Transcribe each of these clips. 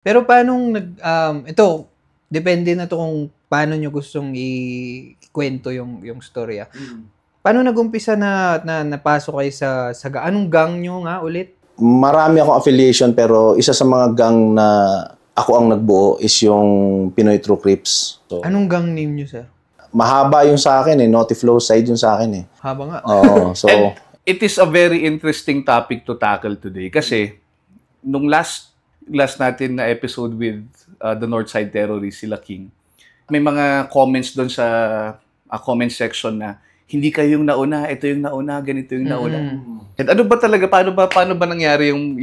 Pero paanong ito, depende na 'to kung paano niyo gustong ikwento yung storya. Paano nag-umpisa na napasok kayo sa anong gang niyo nga ulit? Marami akong affiliation pero isa sa mga gang na ako ang nagbuo is yung Pinoy True Crips. So, Anong gang name niyo, sir? mahaba yung sa akin Notiflow side yung sa akin Haba nga. Oo, so And it is a very interesting topic to tackle today kasi nung last natin na episode with the Northside Terrorists, sila King, may mga comments doon sa comment section na hindi kayo yung nauna, ito yung nauna, ganito yung nauna. And ano ba talaga, paano ba nangyari yung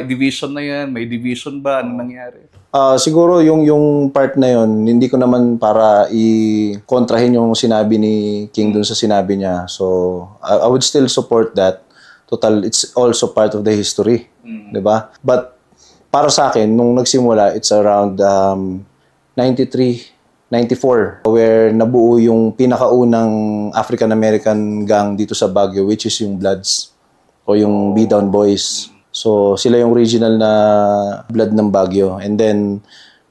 division na yan? May division ba? Ano nangyari? siguro yung part na yun, hindi ko naman para i-kontrahin yung sinabi ni King dun sa sinabi niya. So, I would still support that. Total, it's also part of the history. Diba? But, para sa akin, nung nagsimula, it's around 93, 94, where nabuo yung pinakaunang African-American gang dito sa Baguio, which is yung Bloods, o yung B-Down Boys. So, sila yung original na blood ng Baguio. And then,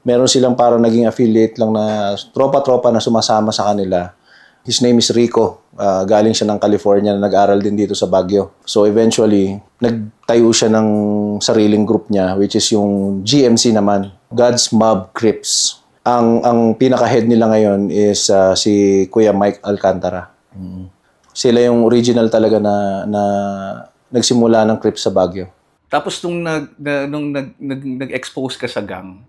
meron silang parang naging affiliate lang na tropa-tropa na sumasama sa kanila. His name is Rico. Galing siya ng California na nag-aral din dito sa Baguio. So, eventually, nagtayo siya ng sariling group niya, which is yung GMC naman, God's Mob Crips. Ang pinaka-head nila ngayon is si Kuya Mike Alcantara. Sila yung original talaga na nagsimula ng Crips sa Baguio. Tapos nung nag-expose ka sa gang,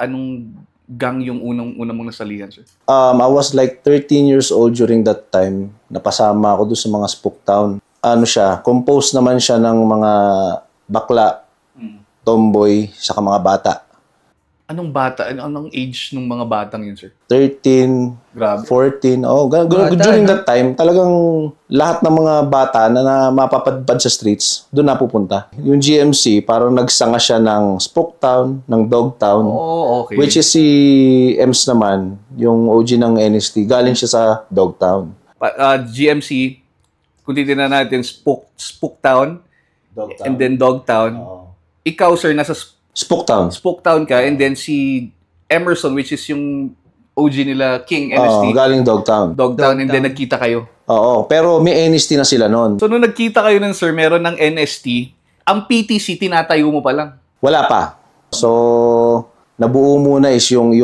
anong gang yung unang mong nasalihan, sir? I was like 13 years old during that time. Napasama ako doon sa mga Spook Town. Ano siya, composed naman siya ng mga bakla, tomboy, saka mga bata. Anong bata? Anong age ng mga batang yun, sir? 13, Grabe. 14. Oh, during that time, talagang lahat ng mga bata na mapapadpad sa streets, doon napupunta. Yung GMC, parang nagsanga siya ng Spook Town, ng Dog Town. Oh, okay. Which is si Ems naman, yung OG ng NST. Galing siya sa Dog Town. GMC, kung titignan natin, Spook Town, and then Dog Town. Ikaw, sir, nasa Spook Town. Spook Town ka, and then si Emerson, which is yung OG nila, King, NST. Galing Dog Town. Dog Town, and then nagkita kayo. Oo, pero may NST na sila noon. So, nung nagkita kayo nun, sir, meron ng NST, ang PTC, tinatayo mo pa lang. Wala pa. So, nabuo muna is yung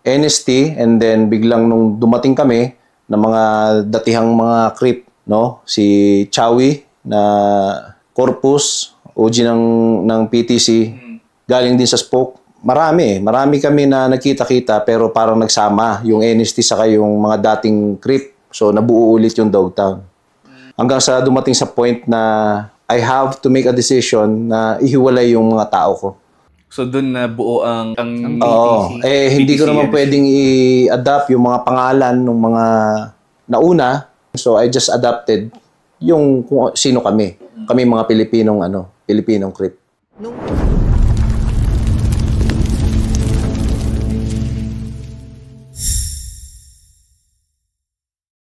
NST, and then biglang nung dumating kami ng mga datihang mga creep, no? Si Chowie na Corpus, OG ng PTC, galing din sa Spook. Marami kami na nakita-kita pero parang nagsama yung NST saka yung mga dating creep. So, nabuo ulit yung Dogtown. Hanggang sa dumating sa point na I have to make a decision na ihiwalay yung mga tao ko. So, dun na buo ang Oo. Hindi ko naman pwedeng i-adapt yung mga pangalan ng mga nauna. So, I just adapted yung kung sino kami. Kami mga Pilipinong Pilipinong creep. Nung